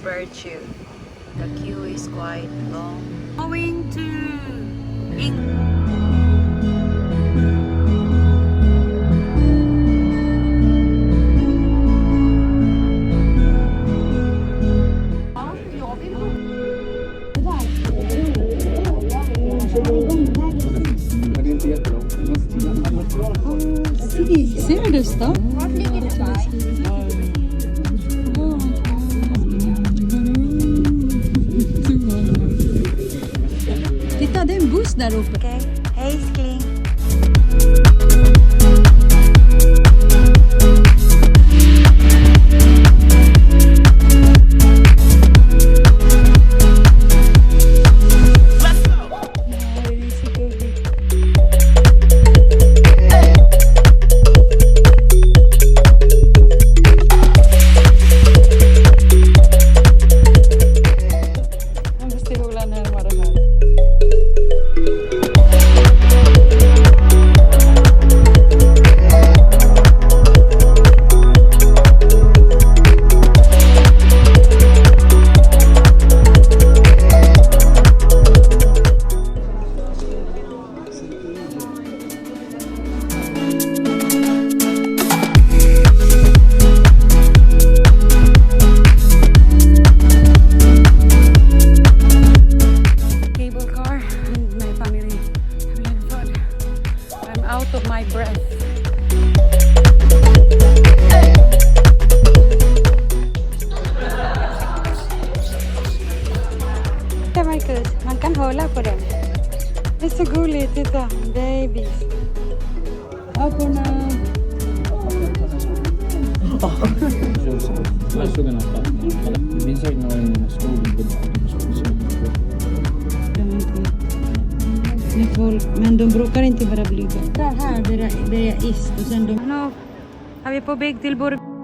virtue. The queue is quite long. Going to England. Ser du då? Vart ligger det där? Titta, det är en buss där uppe. Okej, hej skling. Out of my breath. Det var kul. Man kan hålla på den. Det är så gulligt, titta. Babies. Apporna. Jag såg en app. Det finns säkert några i den skogen. Men de brukar inte vara blyga. Här är is och sen de... Nu är vi på väg till Burg.